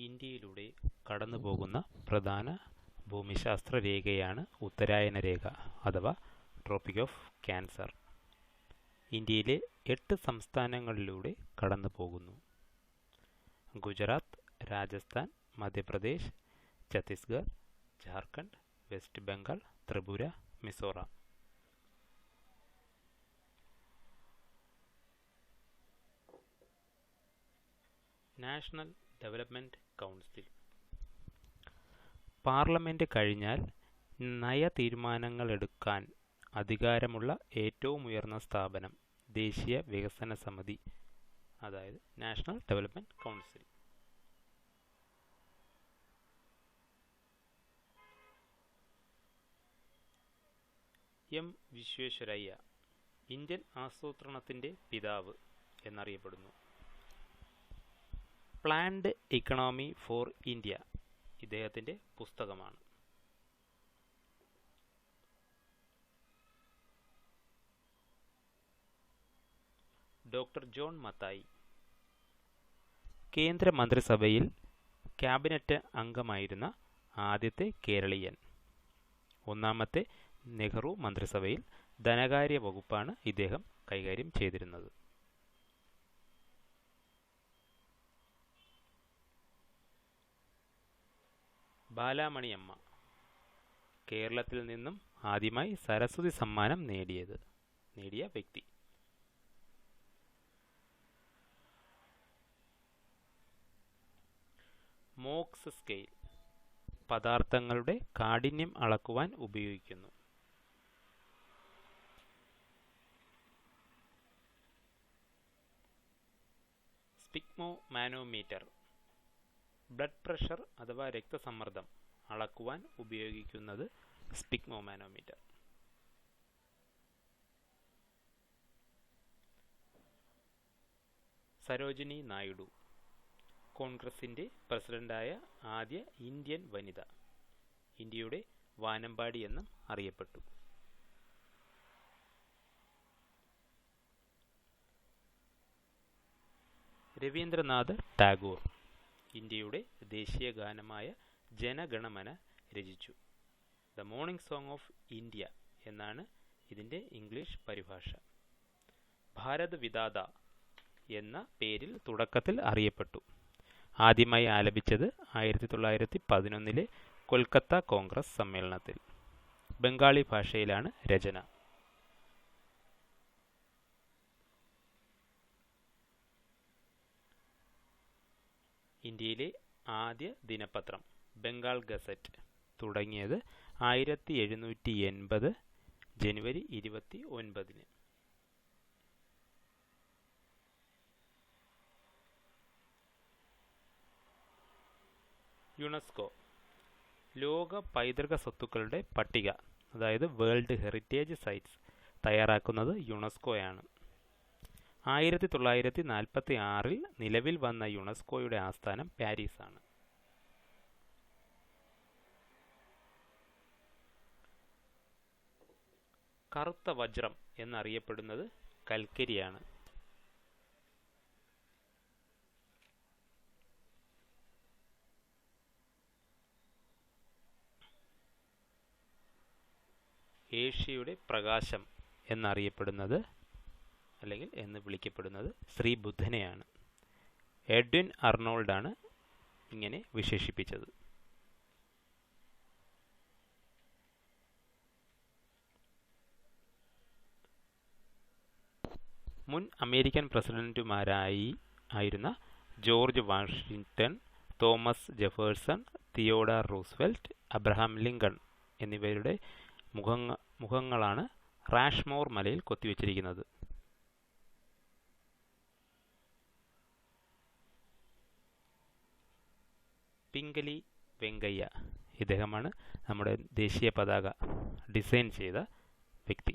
ഇന്ത്യയിലൂടെ കടന്നുപോകുന്ന പ്രധാന ഭൂമിശാസ്ത്ര രേഖയാണ് ഉത്തരായന രേഖ അഥവാ ട്രോപ്പിക് ഓഫ് ക്യാൻസർ. ഇന്ത്യയിലെ 8 സംസ്ഥാനങ്ങളിലൂടെ കടന്നുപോകുന്നു. Gujarat, Rajasthan, Madhya Pradesh, Chhattisgarh, Jharkhand, west Bengal, Tripura, Mizoram. National development council parliament കഴിഞ്ഞാൽ നയതീരുമാനങ്ങളെടുക്കാൻ അധികാരമുള്ള ഏറ്റവും ഉയർന്ന സ്ഥാപനം ദേശീയ വികസന സമിതി, അതായത് national development council. M Visvesvaraya Indian ആസൂത്രണത്തിൻ്റെ പിതാവ് എന്നറിയപ്പെടുന്നു. പ്ലാൻഡ് ഇക്കണോമി ഫോർ ഇന്ത്യ ഇദ്ദേഹത്തിൻ്റെ പുസ്തകമാണ്. ഡോക്ടർ ജോൺ മത്തായി കേന്ദ്ര മന്ത്രിസഭയിൽ ക്യാബിനറ്റ് അംഗമായിരുന്ന ആദ്യത്തെ കേരളീയൻ. ഒന്നാമത്തെ നെഹ്റു മന്ത്രിസഭയിൽ ധനകാര്യ വകുപ്പാണ് ഇദ്ദേഹം കൈകാര്യം ചെയ്തിരുന്നത്. ബാലാമണിയമ്മ കേരളത്തിൽ നിന്നും ആദ്യമായി സരസ്വതി സമ്മാനം നേടിയ വ്യക്തി. മോക്സ് സ്കെയിൽ പദാർത്ഥങ്ങളുടെ കാഠിന്യം അളക്കുവാൻ ഉപയോഗിക്കുന്നു. സ്പിഗ്മോ മാനോമീറ്റർ ബ്ലഡ് പ്രഷർ അഥവാ രക്തസമ്മർദ്ദം അളക്കുവാൻ ഉപയോഗിക്കുന്നത് സ്പിഗ്മോ മാനോമീറ്റർ. സരോജിനി നായിഡു കോൺഗ്രസിൻ്റെ പ്രസിഡന്റായ ആദ്യ ഇന്ത്യൻ വനിത. ഇന്ത്യയുടെ വാനമ്പാടി എന്നും അറിയപ്പെട്ടു. രവീന്ദ്രനാഥ് ടാഗോർ ഇന്ത്യയുടെ ദേശീയ ഗാനമായ ജനഗണമന രചിച്ചു. The morning song of India എന്നാണ് ഇതിൻ്റെ ഇംഗ്ലീഷ് പരിഭാഷ. ഭാരത് വിധാത എന്ന പേരിൽ തുടക്കത്തിൽ അറിയപ്പെട്ടു. ആദ്യമായി ആലപിച്ചത് 1911 കൊൽക്കത്ത കോൺഗ്രസ് സമ്മേളനത്തിൽ. ബംഗാളി ഭാഷയിലാണ് രചന. ഇന്ത്യയിലെ ആദ്യ ദിനപത്രം ബംഗാൾ ഗസറ്റ് തുടങ്ങിയത് 1780 ജനുവരി 29. യുനെസ്കോ ലോക പൈതൃക സ്വത്തുക്കളുടെ പട്ടിക, അതായത് വേൾഡ് ഹെറിറ്റേജ് സൈറ്റ്സ് തയ്യാറാക്കുന്നത് യുനെസ്കോയാണ്. 1946 നിലവിൽ വന്ന യുനെസ്കോയുടെ ആസ്ഥാനം പാരീസാണ്. കറുത്ത വജ്രം എന്നറിയപ്പെടുന്നത് കൽക്കരിയാണ്. ഏഷ്യയുടെ പ്രകാശം എന്നറിയപ്പെടുന്നത് അല്ലെങ്കിൽ എന്ന് വിളിക്കപ്പെടുന്നത് ശ്രീ ബുദ്ധനെയാണ്. എഡ്വിൻ അർണോൾഡാണ് ഇങ്ങനെ വിശേഷിപ്പിച്ചത്. മുൻ അമേരിക്കൻ പ്രസിഡന്റുമാരായിരുന്ന George Washington, Thomas Jefferson, Theodore Roosevelt, Abraham Lincoln എന്നിവരുടെ മുഖങ്ങളാണ് റാഷ്മോർ മലയിൽ കൊത്തിവെച്ചിരിക്കുന്നത്. പിംഗലി വെങ്കയ്യ ഇദ്ദേഹമാണ് നമ്മുടെ ദേശീയ പതാക ഡിസൈൻ ചെയ്ത വ്യക്തി.